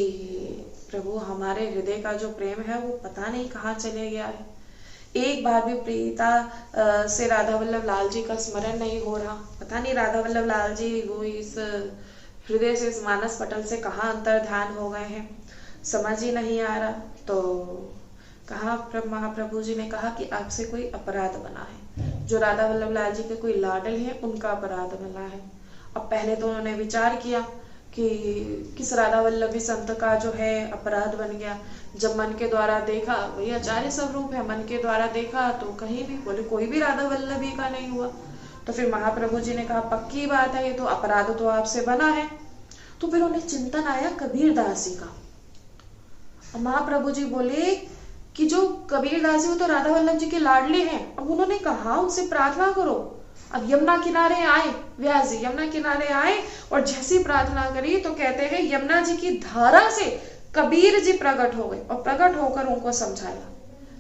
प्रभु हमारे हृदय का जो प्रेम है वो पता नहीं कहाँ चले गया है। एक बार भी प्रीता से राधा वल्लभ लाल जी का स्मरण नहीं हो रहा। पता नहीं राधा वल्लभ लाल जी वो इस हृदय से, इस मानस पटल से कहाँ अंतर ध्यान हो गए हैं, समझ ही नहीं आ रहा। तो कहा महाप्रभु जी ने कहा कि आपसे कोई अपराध बना है, जो राधा वल्लभ लाल जी के कोई लाडल है उनका अपराध बना है। अब पहले तो उन्होंने विचार किया कि किस राधा वल्लभी संत का जो है अपराध बन गया। जब मन के द्वारा देखा, वही आचार्य स्वरूप है, मन के द्वारा देखा तो कहीं भी बोले कोई भी राधा वल्लभी का नहीं हुआ। तो फिर महाप्रभु जी ने कहा पक्की बात है, ये तो अपराध तो आपसे बना है। तो फिर उन्हें चिंतन आया कबीर दास जी का। महाप्रभु जी बोले कि जो कबीर दास जी वो तो राधा वल्लभ जी के लाडले हैं। अब उन्होंने कहा उनसे प्रार्थना करो। अब यमुना किनारे आए व्यास जी, यमुना किनारे आए और जैसी प्रार्थना करी तो कहते हैं यमुना जी की धारा से कबीर जी प्रकट हो गए और प्रकट होकर उनको समझाया।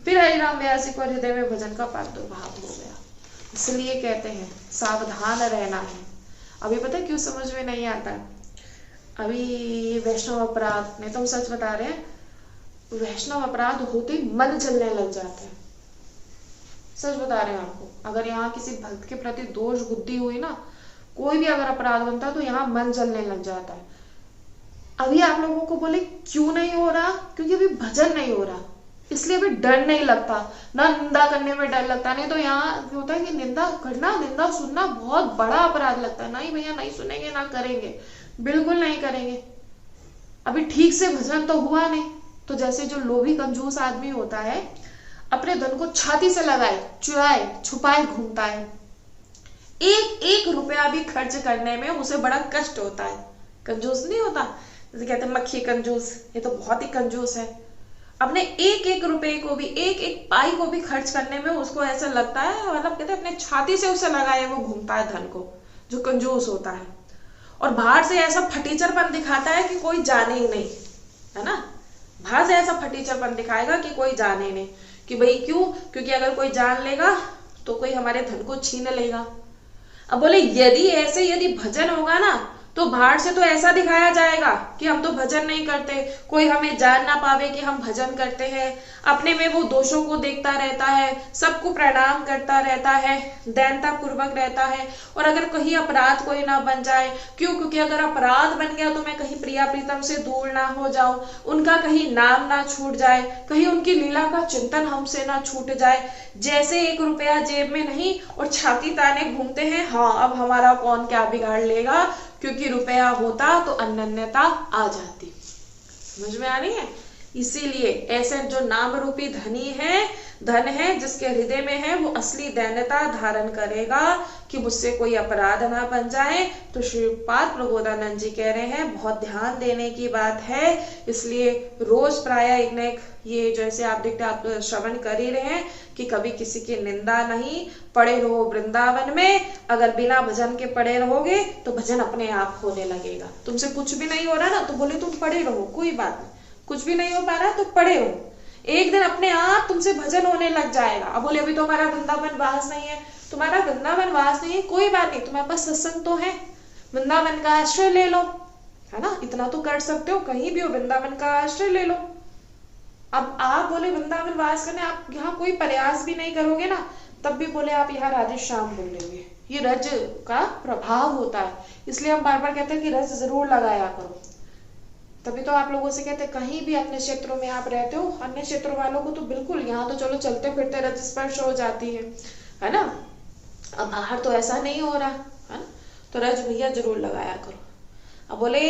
फिर हरिराम व्यास जी को हृदय में भजन का प्रादुर्भाव हो गया। इसलिए कहते हैं सावधान रहना है। अभी पता है क्यों समझ में नहीं आता है? अभी वैष्णव अपराध में, तो हम सच बता रहे हैं, वैष्णव अपराध होते मन जलने लग जाते हैं। सच बता रहे हैं आपको। अगर यहाँ किसी भक्त के प्रति दोष बुद्धि हुई ना, कोई भी अगर अपराध बनता है तो यहाँ मन जलने लग जाता है। अभी आप लोगों को बोले क्यों नहीं हो रहा? क्योंकि अभी भजन नहीं हो रहा, इसलिए अभी डर नहीं लगता, ना निंदा करने में डर लगता। नहीं तो यहाँ होता है कि निंदा करना, निंदा सुनना बहुत बड़ा अपराध लगता है। नहीं भैया, नहीं सुनेंगे, ना करेंगे, बिल्कुल नहीं करेंगे। अभी ठीक से भजन तो हुआ नहीं। तो जैसे जो लोभी कंजूस आदमी होता है, अपने धन को छाती से लगाए, चुराए, छुपाए घूमता है। एक एक रुपया भी खर्च करने में उसे बड़ा कष्ट होता है। कंजूस नहीं होता, जैसे कहते हैं मक्खी कंजूस, ये तो बहुत ही कंजूस है। अपने एक एक रुपए को भी, एक एक पाई को भी खर्च करने में उसको ऐसा लगता है, मतलब कहते हैं अपने छाती से उसे लगाए वो घूमता है धन को, जो कंजूस होता है। और बाहर से ऐसा फटीचरपन दिखाता है कि कोई जाने ही नहीं, है ना। बाहर से ऐसा फटीचरपन दिखाएगा कि कोई जाने ही नहीं, कि भाई क्यों, क्योंकि अगर कोई जान लेगा तो कोई हमारे धन को छीन लेगा। अब बोले यदि भजन होगा ना, तो बाहर से तो ऐसा दिखाया जाएगा कि हम तो भजन नहीं करते, कोई हमें जान ना पावे कि हम भजन करते हैं। अपने में वो दोषों को देखता रहता है, सबको प्रणाम करता रहता है, दैनता पूर्वक रहता है। और अगर कहीं अपराध कोई ना बन जाए, क्यों, क्योंकि अगर अपराध बन गया तो मैं कहीं प्रिया प्रीतम से दूर ना हो जाऊं, उनका कहीं नाम ना छूट जाए, कहीं उनकी लीला का चिंतन हमसे ना छूट जाए। जैसे एक रुपया जेब में नहीं और छाती ताने घूमते हैं, हाँ अब हमारा कौन क्या बिगाड़ लेगा, क्योंकि रुपया होता तो अनन्यता आ जाती। समझ में आ रही है। इसीलिए ऐसे जो नाम रूपी धन है जिसके हृदय में है, वो असली दैन्यता धारण करेगा कि मुझसे कोई अपराध ना बन जाए। तो श्रीपाद प्रबोधानंद जी कह रहे हैं बहुत ध्यान देने की बात है। इसलिए रोज प्राय एक न एक, ये जैसे आप देखते आप श्रवण कर ही रहे हैं कि कभी किसी की निंदा नहीं, पड़े रहो वृंदावन में। अगर बिना भजन के पड़े रहोगे तो भजन अपने आप होने लगेगा। तुमसे कुछ भी नहीं हो रहा ना, तो बोले तुम पड़े रहो, कोई बात नहीं। कुछ भी नहीं हो पा रहा तो पड़े रहो, एक दिन अपने आप तुमसे भजन होने लग जाएगा। अब बोले अभी तो हमारा वृंदावन वास नहीं है, तुम्हारा वृंदावन वास नहीं है, कोई बात नहीं, तुम्हारे पास सत्संग तो है, वृंदावन का आश्रय ले लो, है ना। इतना तो कर सकते हो, कहीं भी हो वृंदावन का आश्रय ले लो। अब आप बोले वृंदावन वास करने, आप यहाँ कोई प्रयास भी नहीं करोगे ना, तब भी बोले आप यहाँ राधे श्याम बोलेंगे। ये रज का प्रभाव होता है, इसलिए हम बार बार कहते हैं कि रज जरूर लगाया करो। तभी तो आप लोगों से कहते हैं कहीं भी अपने क्षेत्रों में आप रहते हो, अन्य क्षेत्रों वालों को तो बिल्कुल, यहाँ तो चलो चलते फिरते रज स्पर्श हो जाती है ना। अब बाहर तो ऐसा नहीं हो रहा है ना, तो रज भैया जरूर लगाया करो। अब बोले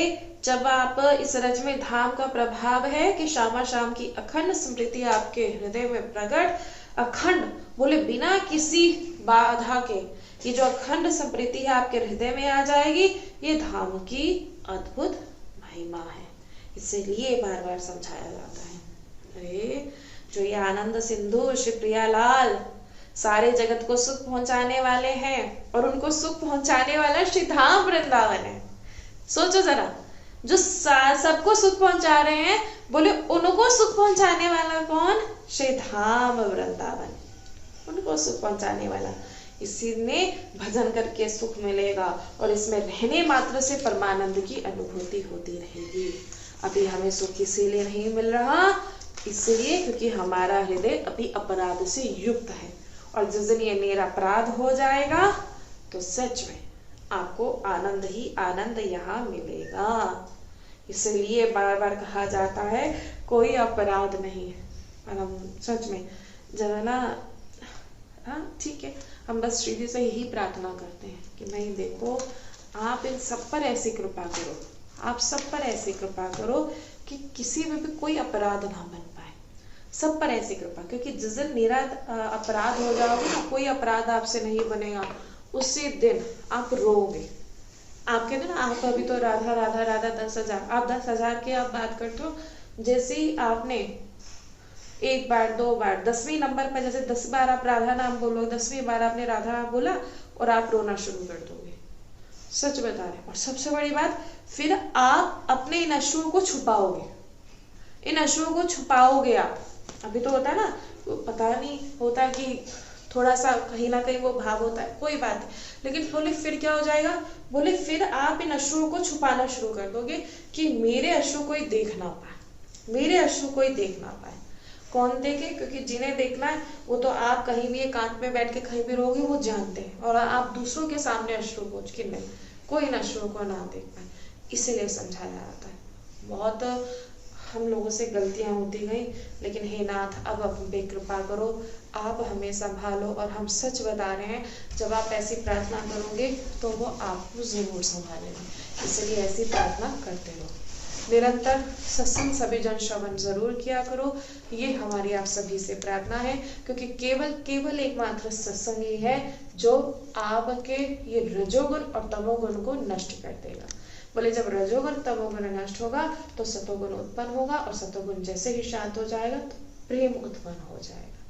जब आप इस रज में धाम का प्रभाव है कि श्यामा श्याम की अखंड स्मृति आपके हृदय में प्रकट, अखंड बोले बिना किसी बाधा के, ये जो अखंड स्मृति है आपके हृदय में आ जाएगी, ये धाम की अद्भुत महिमा है। इसीलिए बार बार समझाया जाता है। अरे जो ये आनंद सिंधु श्री प्रियालाल सारे जगत को सुख पहुंचाने वाले हैं, और उनको सुख पहुंचाने वाला श्री धाम वृंदावन है। सोचो जरा, जो सबको सुख पहुंचा रहे हैं, बोले उनको सुख पहुंचाने वाला कौन, श्री धाम वृंदावन, उनको सुख पहुंचाने वाला। इसी में भजन करके सुख मिलेगा, और इसमें रहने मात्र से परमानंद की अनुभूति होती रहेगी। अभी हमें सुख इसीलिए नहीं मिल रहा, इसलिए क्योंकि हमारा हृदय अभी अपराध से युक्त है। और जिस दिन ये निरपराध हो जाएगा तो सच में आपको आनंद ही आनंद यहाँ मिलेगा। इसलिए बार बार कहा जाता है कोई अपराध नहीं है। और हम सच में जरा ना, हाँ ठीक है, हम बस श्री जी से यही प्रार्थना करते हैं कि नहीं देखो, आप इन सब पर ऐसी कृपा करो, आप सब पर ऐसी कृपा करो कि किसी में भी कोई अपराध ना बन पाए, सब पर ऐसी कृपा। क्योंकि जिस दिन मेरा अपराध हो जाओगे ना, कोई अपराध आपसे नहीं बनेगा, उसी दिन आप रोओगे। आप कहते ना, आप अभी तो राधा राधा राधा 10,000, आप 10,000 की आप बात करते हो। जैसे ही आपने एक बार, दो बार, 10वें नंबर पर जैसे 10 बार आप राधा नाम बोलो, 10वीं बार आपने राधा बोला और आप रोना शुरू कर दोगे, सच बता रहे। और सबसे बड़ी बात, फिर आप अपने इन अश्रुओं को छुपाओगे, इन अश्रुओं को छुपाओगे आप। अभी तो होता है ना, पता नहीं होता कि थोड़ा सा कहीं ना कहीं वो भाव होता है, कोई बात नहीं, लेकिन बोले फिर क्या हो जाएगा, बोले फिर आप इन अश्रुओं को छुपाना शुरू कर दोगे कि मेरे अश्रु कोई देख ना पाए, मेरे अश्रु कोई देख ना पाए। कौन देखे, क्योंकि जिन्हें देखना है वो तो आप कहीं भी एकांत में बैठ के कहीं भी रहोगे, वो जानते हैं। और आप दूसरों के सामने अश्रु पोंछ के नहीं, कोई इन अश्रुओं को ना देख पाए, इसीलिए समझाया जाता है। बहुत हम लोगों से गलतियां होती गई, लेकिन हे नाथ अब आप बेकृपा करो, आप हमें संभालो। और हम सच बता रहे हैं, जब आप ऐसी प्रार्थना करोगे तो वो आपको जरूर संभालेंगे, इसलिए ऐसी प्रार्थना करते रहो। निरंतर सत्संग सभी जन श्रवण जरूर किया करो, ये हमारी आप सभी से प्रार्थना है, क्योंकि केवल एकमात्र सत्संग ही है जो आपके ये रजोगुण और तमोगुण को नष्ट कर देगा। बोले जब रजोगुण तमोगुण नष्ट होगा तो सतोगुण उत्पन्न होगा, और सतोगुण जैसे ही शांत हो जाएगा तो प्रेम उत्पन्न हो जाएगा।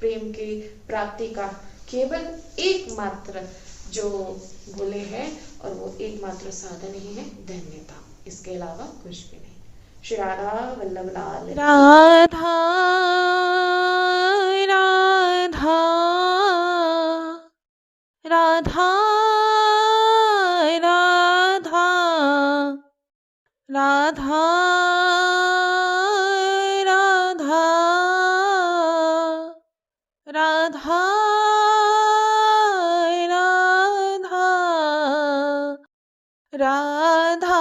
प्रेम की प्राप्ति का केवल एकमात्र जो बोले हैं, और वो एकमात्र साधन ही है धन्यता, इसके अलावा कुछ भी नहीं। श्री राधा वल्लभ लाल राधा राधा राधा राधा राधा राधा राधा राधा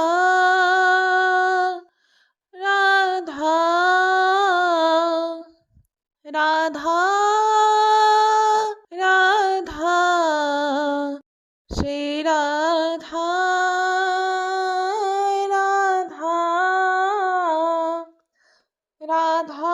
राधा राधा राधा श्री राधा राधा राधा